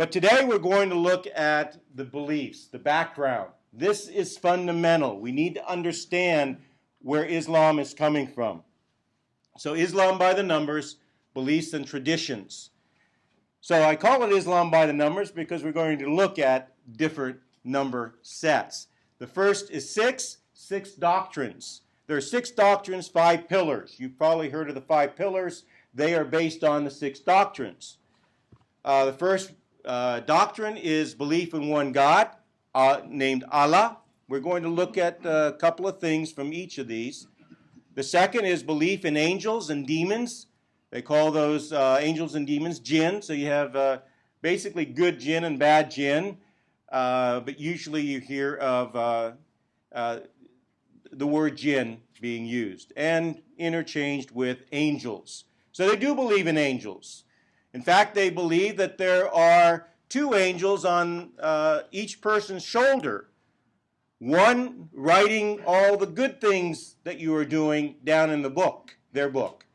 But today we're going to look at the beliefs, the background. This is fundamental. We need to understand where Islam is coming from. So Islam by the numbers, beliefs and traditions. So I call it Islam by the numbers because we're going to look at different number sets. The first is six doctrines. There are 6 doctrines, 5 pillars. You've probably heard of the 5 pillars. They are based on the 6 doctrines. The first doctrine is belief in one God named Allah. We're going to look at a couple of things from each of these. The second is belief in angels and demons. They call those angels and demons jinn. So you have basically good jinn and bad jinn. But usually you hear of the word jinn being used and interchanged with angels. So they do believe in angels. In fact, they believe that there are 2 angels on each person's shoulder. One writing all the good things that you are doing down in the book, their book.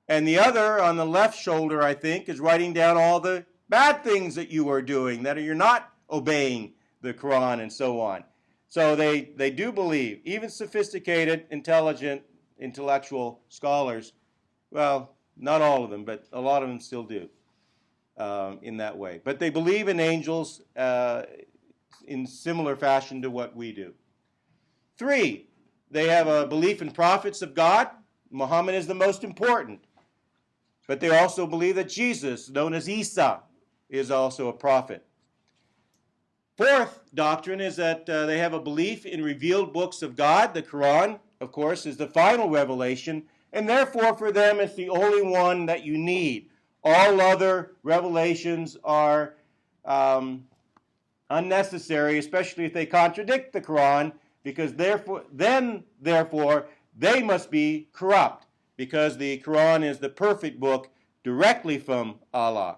And the other on the left shoulder, I think, is writing down all the bad things that you are doing, that you're not obeying the Quran and so on. So they do believe, even sophisticated, intelligent, intellectual scholars, well, not all of them, but a lot of them still do in that way. But they believe in angels in similar fashion to what we do. 3, they have a belief in prophets of God. Muhammad is the most important. But they also believe that Jesus, known as Isa, is also a prophet. 4th doctrine is that they have a belief in revealed books of God. The Quran, of course, is the final revelation, and therefore for them it's the only one that you need. All other revelations are unnecessary, especially if they contradict the Quran, because therefore they must be corrupt, because the Quran is the perfect book directly from Allah.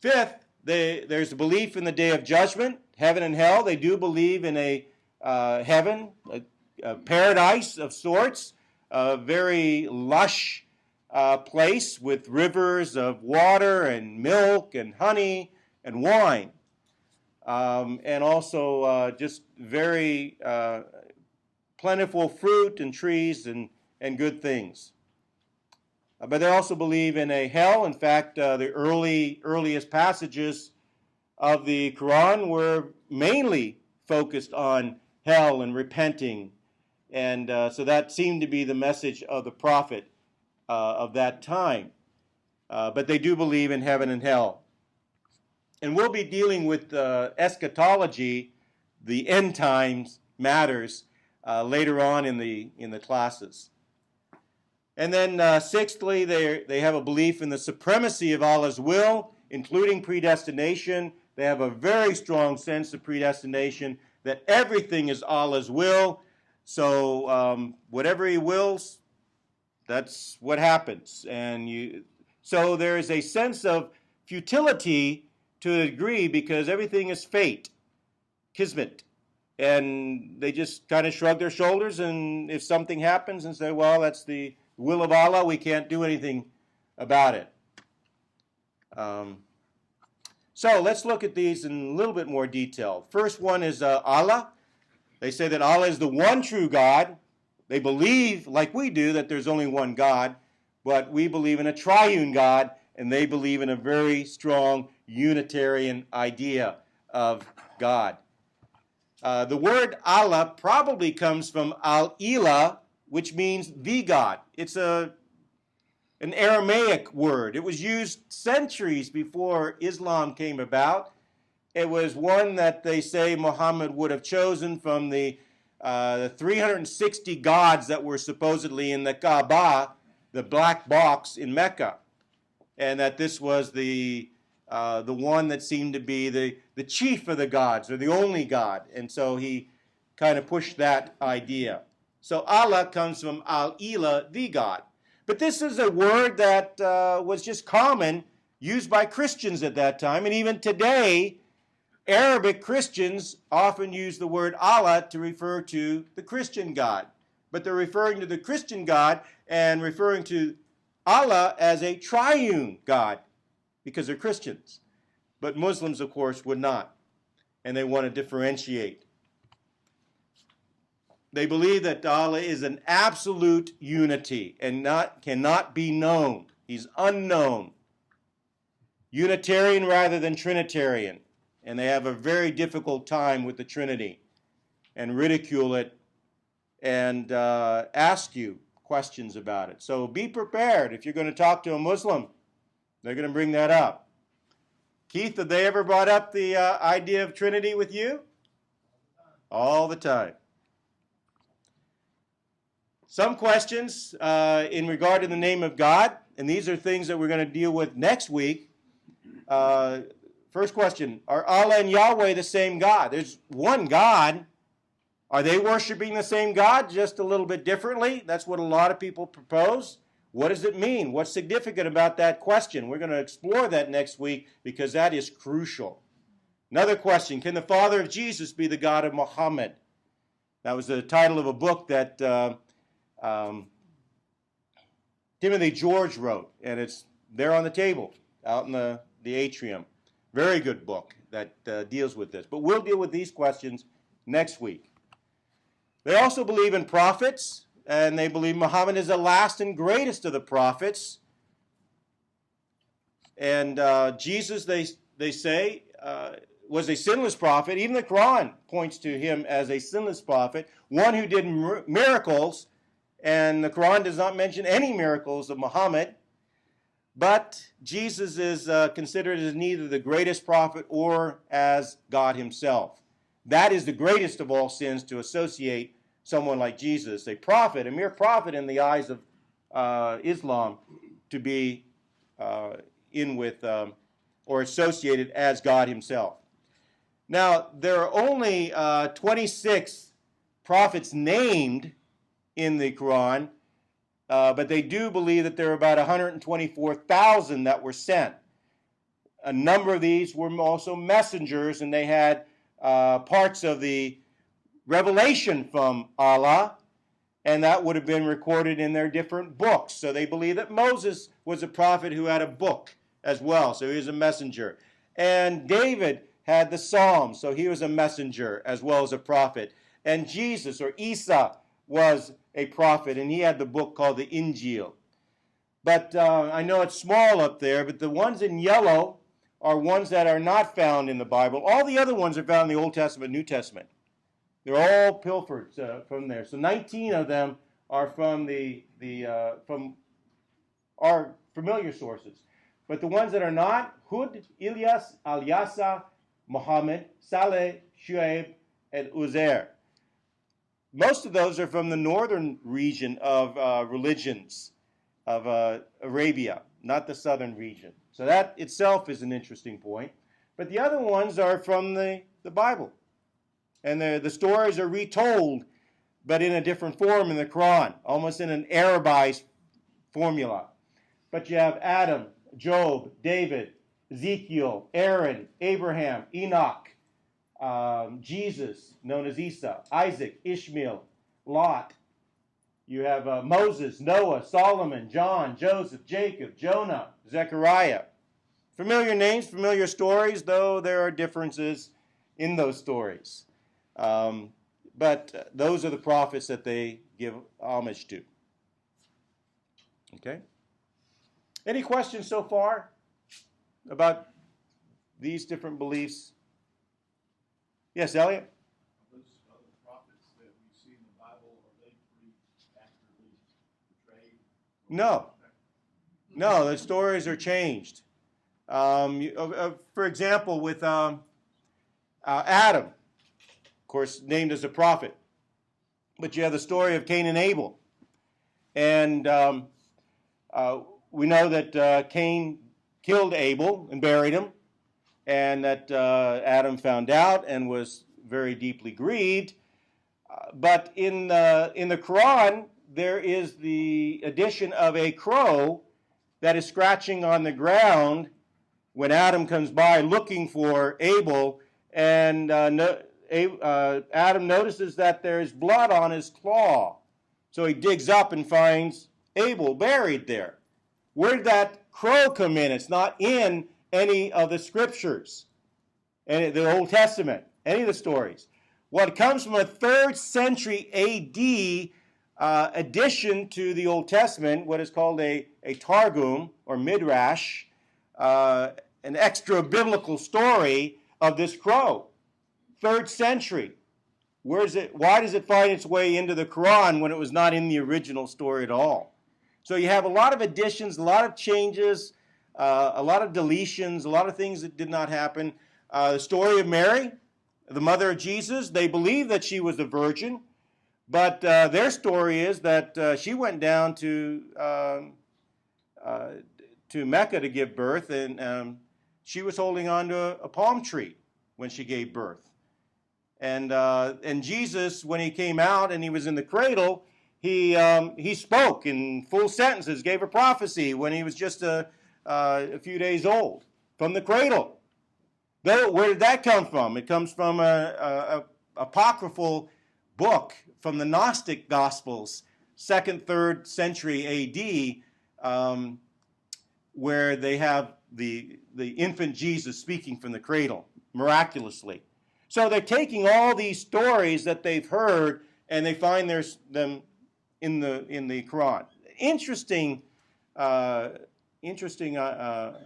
5th, there's a belief in the Day of Judgment, heaven and hell. They do believe in a heaven, a paradise of sorts, a very lush place with rivers of water and milk and honey and wine. And also just very plentiful fruit and trees and good things. But they also believe in a hell. In fact, the earliest passages of the Quran were mainly focused on hell and repenting. And so that seemed to be the message of the prophet of that time. But they do believe in heaven and hell. And we'll be dealing with eschatology, the end times matters, later on in the classes. And then 6thly, they have a belief in the supremacy of Allah's will, including predestination. They have a very strong sense of predestination, that everything is Allah's will. So whatever He wills, that's what happens. So there is a sense of futility to a degree, because everything is fate, kismet. And they just kind of shrug their shoulders, and if something happens and say, well, that's the will of Allah, we can't do anything about it. So let's look at these in a little bit more detail. First one is Allah. They say that Allah is the one true God. They believe, like we do, that there's only one God, but we believe in a triune God, and they believe in a very strong Unitarian idea of God. The word Allah probably comes from al-ilah, which means the God. It's an Aramaic word. It was used centuries before Islam came about. It was one that they say Muhammad would have chosen from the 360 gods that were supposedly in the Kaaba, the black box in Mecca, and that this was the one that seemed to be the chief of the gods, or the only God. And so he kind of pushed that idea. So Allah comes from al-ilah, the God. But this is a word that was just common, used by Christians at that time. And even today, Arabic Christians often use the word Allah to refer to the Christian God. But they're referring to the Christian God and referring to Allah as a triune God, because they're Christians. But Muslims, of course, would not, and they want to differentiate. They believe that Allah is an absolute unity and cannot be known. He's unknown. Unitarian rather than Trinitarian. And they have a very difficult time with the Trinity and ridicule it and ask you questions about it. So be prepared. If you're going to talk to a Muslim, they're going to bring that up. Keith, have they ever brought up the idea of Trinity with you? All the time. Some questions in regard to the name of God, and these are things that we're going to deal with next week. First question, are Allah and Yahweh the same God? There's one God. Are they worshiping the same God just a little bit differently? That's what a lot of people propose. What does it mean? What's significant about that question? We're going to explore that next week because that is crucial. Another question, can the father of Jesus be the God of Muhammad? That was the title of a book that Timothy George wrote, and it's there on the table out in the atrium. Very good book that deals with this. But we'll deal with these questions next week. They also believe in prophets, and they believe Muhammad is the last and greatest of the prophets. And Jesus, they say, was a sinless prophet. Even the Quran points to him as a sinless prophet, one who did miracles, and the Quran does not mention any miracles of Muhammad. But Jesus is considered as neither the greatest prophet or as God himself. That is the greatest of all sins, to associate someone like Jesus, a prophet, a mere prophet in the eyes of Islam, to be in with or associated as God himself. Now, there are only 26 prophets named in the Quran, but they do believe that there are about 124,000 that were sent. A number of these were also messengers, and they had parts of the revelation from Allah, and that would have been recorded in their different books. So they believe that Moses was a prophet who had a book as well, so he was a messenger. And David had the Psalms, so he was a messenger as well as a prophet. And Jesus, or Isa, was a prophet, and he had the book called the Injil. But I know it's small up there, but the ones in yellow are ones that are not found in the Bible. All the other ones are found in the Old Testament, New Testament. They're all pilfered from there. So 19 of them are from from our familiar sources. But the ones that are not, Hud, Ilyas, Al-Yasa, Muhammad, Saleh, Shuaib, and Uzair. Most of those are from the northern region of religions of Arabia, not the southern region. So that itself is an interesting point. But the other ones are from the Bible. And the stories are retold, but in a different form in the Quran, almost in an Arabized formula. But you have Adam, Job, David, Ezekiel, Aaron, Abraham, Enoch, Jesus, known as Isa, Isaac, Ishmael, Lot. You have Moses, Noah, Solomon, John, Joseph, Jacob, Jonah, Zechariah. Familiar names, familiar stories, though there are differences in those stories. But those are the prophets that they give homage to. Okay? Any questions so far about these different beliefs? Yes, Elliot? Those other prophets that we see in the Bible, are they accurately portrayed? No, the stories are changed. For example, with Adam, of course, named as a prophet. But you have the story of Cain and Abel. And we know that Cain killed Abel and buried him, and that Adam found out and was very deeply grieved. But in the Quran, there is the addition of a crow that is scratching on the ground when Adam comes by looking for Abel, and Adam notices that there's blood on his claw. So he digs up and finds Abel buried there. Where did that crow come in? It's not in any of the scriptures, any the Old Testament, any of the stories. Well, it comes from a 3rd century A.D. Addition to the Old Testament, what is called a Targum or Midrash, an extra biblical story of this crow. 3rd century. Where is it? Why does it find its way into the Quran when it was not in the original story at all? So you have a lot of additions, a lot of changes, a lot of deletions, a lot of things that did not happen. The story of Mary, the mother of Jesus, they believe that she was a virgin, but their story is that she went down to Mecca to give birth, and she was holding on to a palm tree when she gave birth. And Jesus, when he came out and he was in the cradle, he spoke in full sentences, gave a prophecy when he was just a few days old from the cradle. Where did that come from? It comes from a apocryphal book from the Gnostic Gospels, 2nd, 3rd century A.D., where they have the infant Jesus speaking from the cradle miraculously. So they're taking all these stories that they've heard and they find them in the Quran. Interesting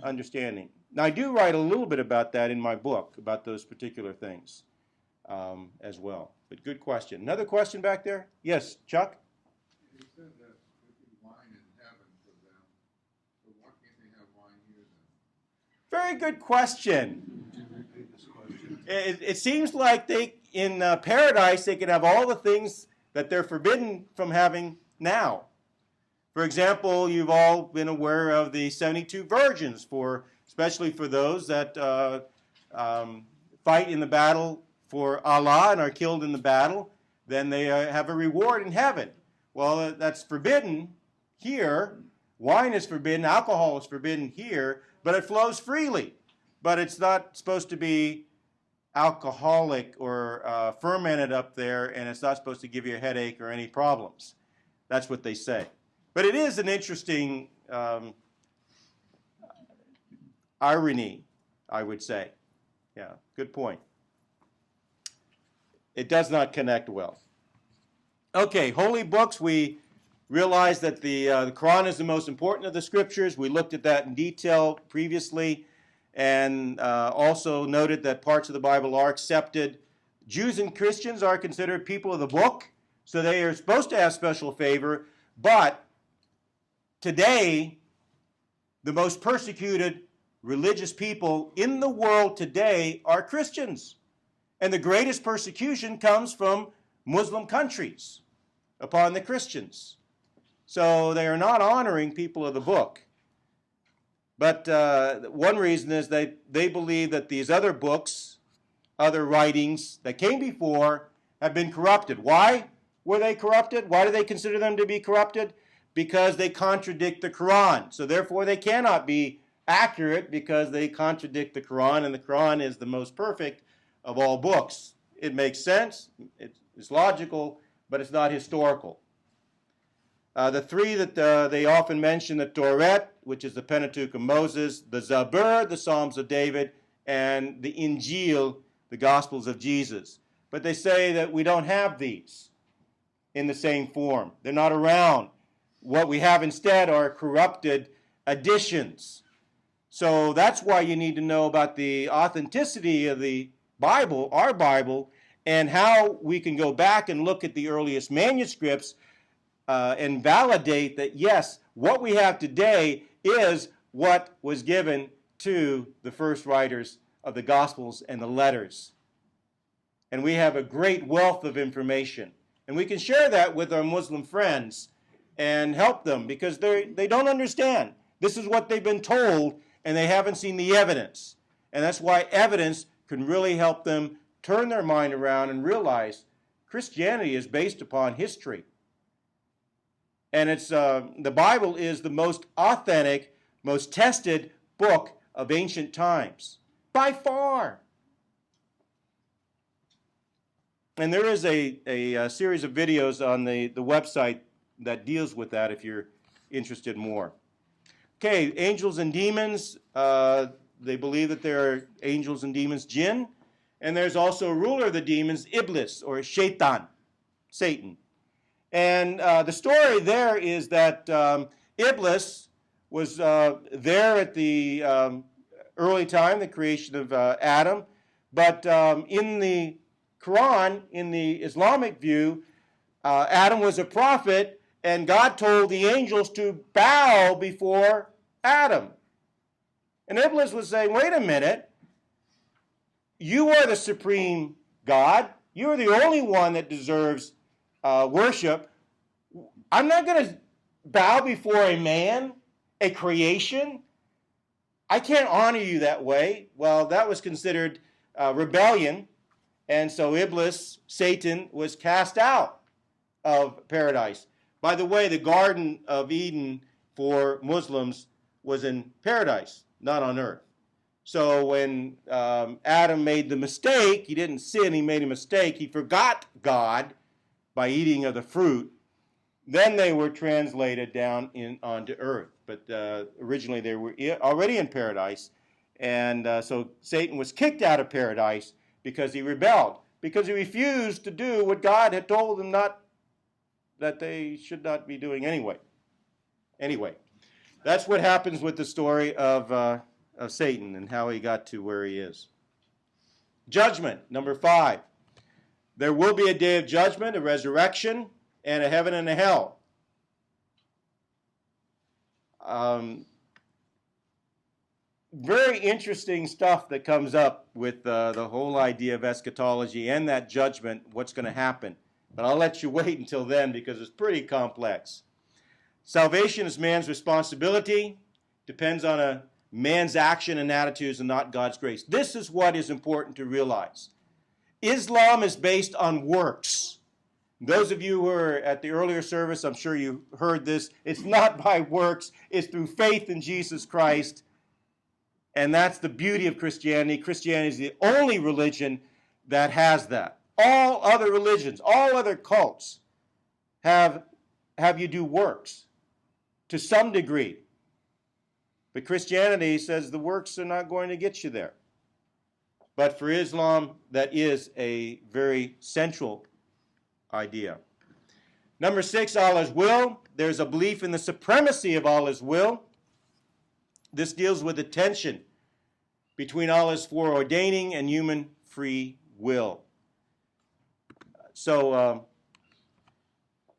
understanding. Now, I do write a little bit about that in my book, about those particular things as well. But good question. Another question back there? Yes, Chuck? You said that there could be wine in heaven for them, so why can't they have wine here then? Very good question. It seems like in paradise they can have all the things that they're forbidden from having now. For example, you've all been aware of the 72 virgins, especially for those that fight in the battle for Allah and are killed in the battle. Then they have a reward in heaven. Well, that's forbidden here. Wine is forbidden, alcohol is forbidden here, but it flows freely. But it's not supposed to be alcoholic or fermented up there, and it's not supposed to give you a headache or any problems. That's what they say. But it is an interesting irony, I would say. Yeah, good point. It does not connect well. Okay, holy books. We realize that the Quran is the most important of the scriptures. We looked at that in detail previously, and also noted that parts of the Bible are accepted. Jews and Christians are considered people of the book, so they are supposed to have special favor. But today, the most persecuted religious people in the world today are Christians. And the greatest persecution comes from Muslim countries upon the Christians. So they are not honoring people of the book. But one reason is they believe that these other books, other writings that came before, have been corrupted. Why were they corrupted? Why do they consider them to be corrupted? Because they contradict the Quran. So therefore they cannot be accurate because they contradict the Quran, and the Quran is the most perfect of all books. It makes sense, it's logical, but it's not historical. The three that they often mention, the Torah, which is the Pentateuch of Moses, the Zabur, the Psalms of David, and the Injil, the Gospels of Jesus. But they say that we don't have these in the same form. They're not around. What we have instead are corrupted additions. So that's why you need to know about the authenticity of the Bible, our Bible, and how we can go back and look at the earliest manuscripts and validate that, yes, what we have today is what was given to the first writers of the Gospels and the letters. And we have a great wealth of information. And we can share that with our Muslim friends and help them because they don't understand. This is what they've been told, and they haven't seen the evidence. And that's why evidence can really help them turn their mind around and realize Christianity is based upon history. And it's the Bible is the most authentic, most tested book of ancient times, by far. And there is a series of videos on the website that deals with that if you're interested more. Okay, angels and demons. They believe that there are angels and demons, jinn, and there's also a ruler of the demons, Iblis, or Shaitan, Satan. And the story there is that Iblis was there at the early time, the creation of Adam, but in the Quran, in the Islamic view, Adam was a prophet, and God told the angels to bow before Adam. And Iblis was saying, wait a minute, you are the supreme God. You are the only one that deserves worship. I'm not going to bow before a man, a creation. I can't honor you that way. Well, that was considered rebellion. And so Iblis, Satan, was cast out of paradise. By the way, the Garden of Eden for Muslims was in paradise, not on earth. So when Adam made the mistake, he didn't sin, he made a mistake. He forgot God by eating of the fruit. Then they were translated down onto earth. But originally they were already in paradise. And so Satan was kicked out of paradise because he rebelled, because he refused to do what God had told them that they should not be doing anyway. Anyway, that's what happens with the story of Satan and how he got to where he is. Judgment, number 5. There will be a day of judgment, a resurrection, and a heaven and a hell. Very interesting stuff that comes up with the whole idea of eschatology and that judgment, what's going to happen. But I'll let you wait until then because it's pretty complex. Salvation is man's responsibility, depends on a man's action and attitudes and not God's grace. This is what is important to realize. Islam is based on works. Those of you who were at the earlier service, I'm sure you heard this. It's not by works, it's through faith in Jesus Christ. And that's the beauty of Christianity. Christianity is the only religion that has that. All other religions, all other cults have you do works to some degree. But Christianity says the works are not going to get you there. But for Islam, that is a very central idea. Number 6, Allah's will. There's a belief in the supremacy of Allah's will. This deals with the tension between Allah's foreordaining and human free will. So,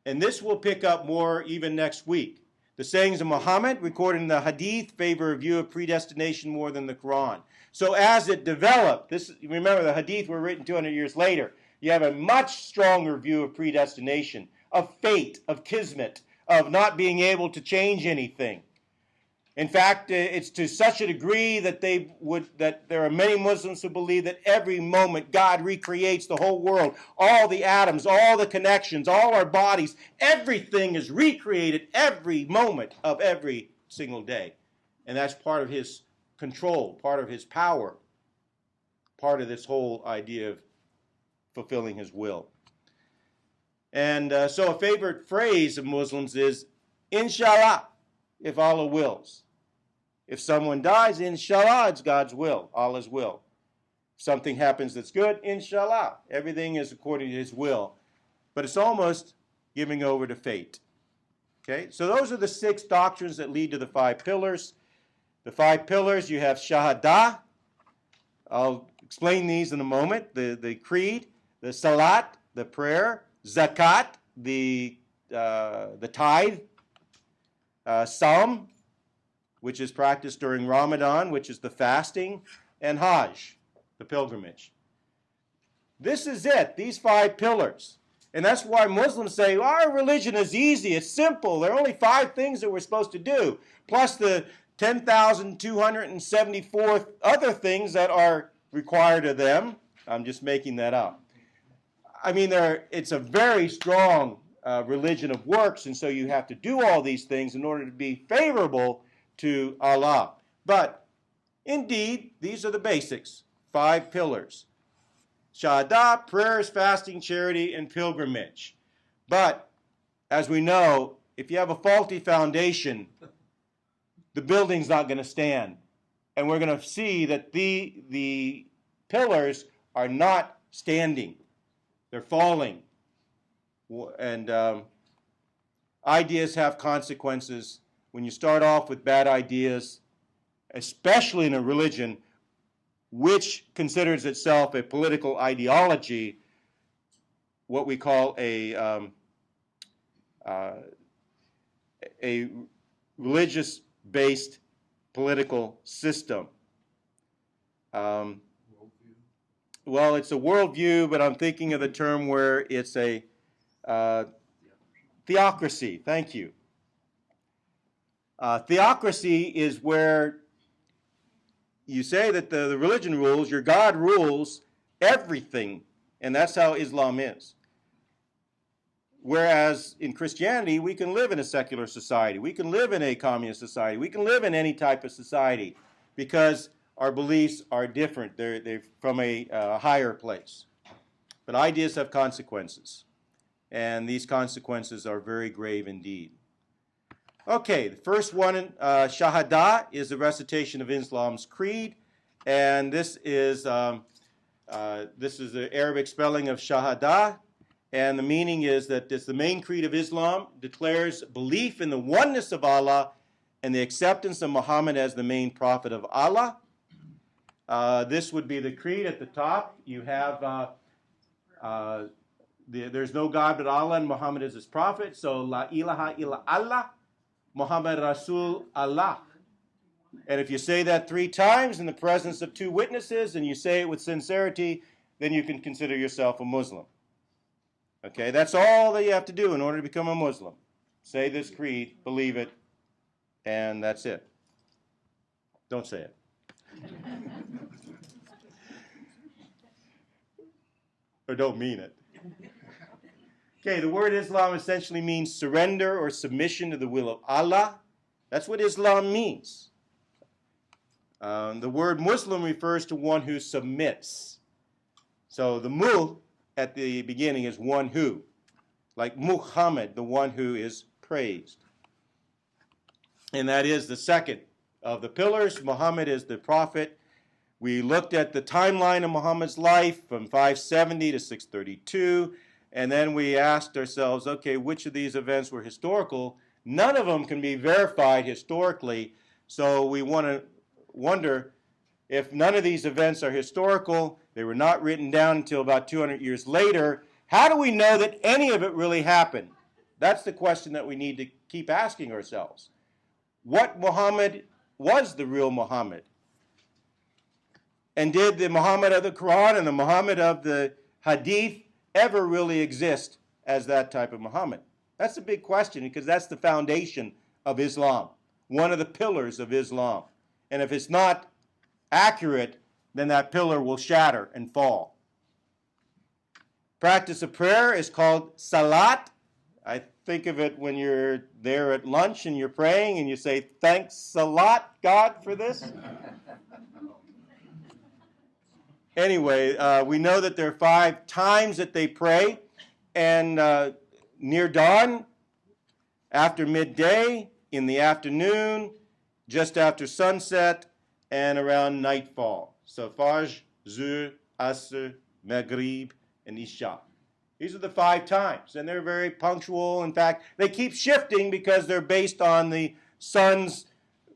and this will pick up more even next week. The sayings of Muhammad, recorded in the Hadith, favor a view of predestination more than the Quran. So as it developed, remember the Hadith were written 200 years later, you have a much stronger view of predestination, of fate, of kismet, of not being able to change anything. In fact, it's to such a degree that there are many Muslims who believe that every moment God recreates the whole world, all the atoms, all the connections, all our bodies, everything is recreated every moment of every single day. And that's part of his control, part of his power, part of this whole idea of fulfilling his will. And so a favorite phrase of Muslims is, Inshallah, if Allah wills. If someone dies, inshallah, it's God's will, Allah's will. If something happens that's good, inshallah, everything is according to his will. But it's almost giving over to fate. Okay, so those are the 6 doctrines that lead to the 5 pillars. The 5 pillars, you have Shahada. I'll explain these in a moment. The creed, the salat, the prayer, zakat, the tithe, Sawm, which is practiced during Ramadan, which is the fasting, and Hajj, the pilgrimage. This is it, these 5 pillars. And that's why Muslims say, our religion is easy, it's simple. There are only 5 things that we're supposed to do, plus the 10,274 other things that are required of them. I'm just making that up. I mean, it's a very strong religion of works, and so you have to do all these things in order to be favorable to Allah. But indeed, these are the basics, 5 pillars. Shahada, prayers, fasting, charity, and pilgrimage. But as we know, if you have a faulty foundation, the building's not going to stand. And we're going to see that the pillars are not standing. They're falling. And ideas have consequences. When you start off with bad ideas, especially in a religion which considers itself a political ideology, what we call a religious-based political system. Well, it's a worldview, but I'm thinking of the term where it's a theocracy. Thank you. Theocracy is where you say that the religion rules, your God rules everything, and that's how Islam is. Whereas in Christianity, we can live in a secular society. We can live in a communist society. We can live in any type of society because our beliefs are different. They're from a higher place. But ideas have consequences, and these consequences are very grave indeed. Okay, the first one, Shahada, is the recitation of Islam's creed, and this is the Arabic spelling of Shahada, and the meaning is that it's the main creed of Islam, declares belief in the oneness of Allah and the acceptance of Muhammad as the main prophet of Allah. This would be the creed at the top. You have there's no God but Allah, and Muhammad is his prophet. So La ilaha illa Allah, Muhammad Rasul Allah. And if you say that 3 times in the presence of 2 witnesses, and you say it with sincerity, then you can consider yourself a Muslim. Okay, that's all that you have to do in order to become a Muslim. Say this creed, believe it, and that's it. Don't say it. Or don't mean it. Okay, the word Islam essentially means surrender or submission to the will of Allah. That's what Islam means. The word Muslim refers to one who submits. So the mu at the beginning is one who, like Muhammad, the one who is praised. And that is the second of the pillars. Muhammad is the prophet. We looked at the timeline of Muhammad's life from 570 to 632, and then we asked ourselves, okay, which of these events were historical? None of them can be verified historically, so we want to wonder if none of these events are historical, they were not written down until about 200 years later, how do we know that any of it really happened? That's the question that we need to keep asking ourselves. What Muhammad was the real Muhammad? And did the Muhammad of the Quran and the Muhammad of the Hadith ever really exist as that type of Muhammad? That's a big question because that's the foundation of Islam, one of the pillars of Islam. And if it's not accurate, then that pillar will shatter and fall. Practice of prayer is called salat. I think of it when you're there at lunch and you're praying and you say, thanks a lot, God, for this. Anyway, we know that there are 5 times that they pray, and near dawn, after midday, in the afternoon, just after sunset, and around nightfall. So Fajr, Zuhr, Asr, Maghrib, and Isha. These are the 5 times, and they're very punctual. In fact, they keep shifting because they're based on the sun's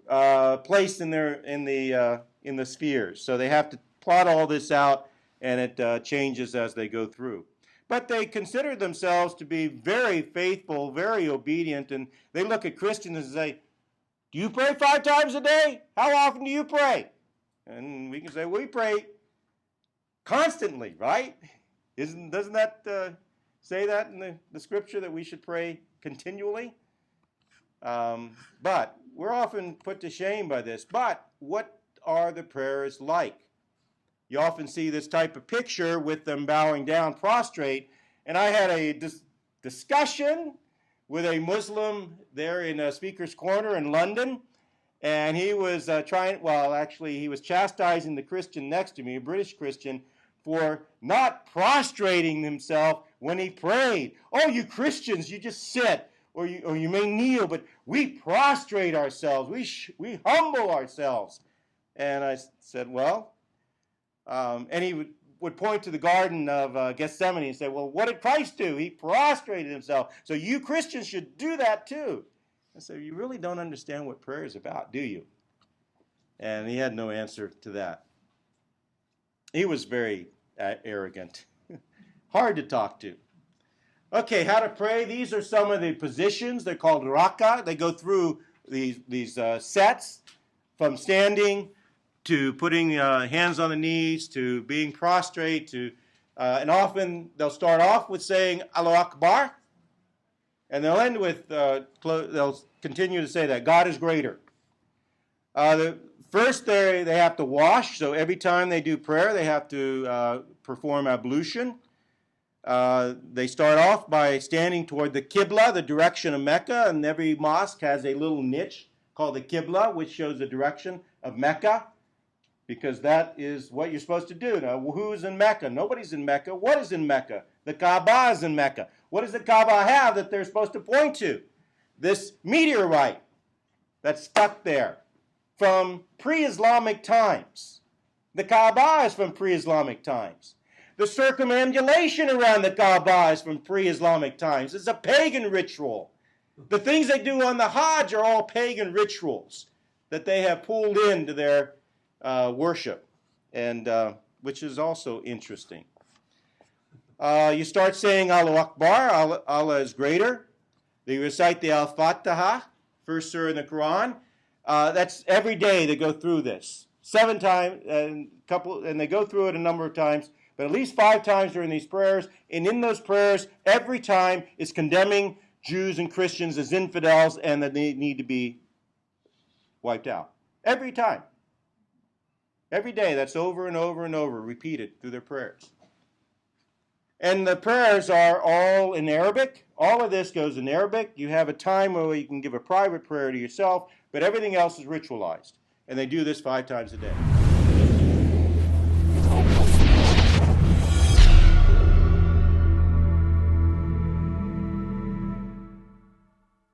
place in the spheres. So they have to plot all this out, and it changes as they go through. But they consider themselves to be very faithful, very obedient, and they look at Christians and say, do you pray 5 times a day? How often do you pray? And we can say, we pray constantly, right? Doesn't that say that in the scripture that we should pray continually? But we're often put to shame by this. But what are the prayers like? You often see this type of picture with them bowing down, prostrate. And I had a discussion with a Muslim there in a speaker's corner in London. And he was he was chastising the Christian next to me, a British Christian, for not prostrating himself when he prayed. Oh, you Christians, you just sit, or you may kneel, but we prostrate ourselves. We humble ourselves. And I said, well, and he would point to the Garden of Gethsemane and say, well, what did Christ do? He prostrated himself. So you Christians should do that too. I said, you really don't understand what prayer is about, do you? And he had no answer to that. He was very arrogant. Hard to talk to. Okay, how to pray. These are some of the positions. They're called raka. They go through these sets from standing to putting hands on the knees to being prostrate to, and often they'll start off with saying Allahu Akbar, and they'll end with, they'll continue to say that God is greater. First, they have to wash, so every time they do prayer, they have to perform ablution. They start off by standing toward the Qibla, the direction of Mecca, and every mosque has a little niche called the Qibla, which shows the direction of Mecca, because that is what you're supposed to do. Now, who's in Mecca? Nobody's in Mecca. What is in Mecca? The Kaaba is in Mecca. What does the Kaaba have that they're supposed to point to? This meteorite that's stuck there from pre-Islamic times. The Kaaba is from pre-Islamic times. The circumambulation around the Kaaba is from pre-Islamic times. It's a pagan ritual. The things they do on the Hajj are all pagan rituals that they have pulled into their worship, and which is also interesting. You start saying Allahu Akbar, Allah is greater. They recite the Al-Fatiha, first surah in the Quran. That's every day they go through this. 7 times, and they go through it a number of times, but at least 5 times during these prayers. And in those prayers, every time is condemning Jews and Christians as infidels and that they need to be wiped out. Every time. Every day, that's over and over and over, repeated through their prayers. And the prayers are all in Arabic. All of this goes in Arabic. You have a time where you can give a private prayer to yourself, but everything else is ritualized. And they do this 5 times a day.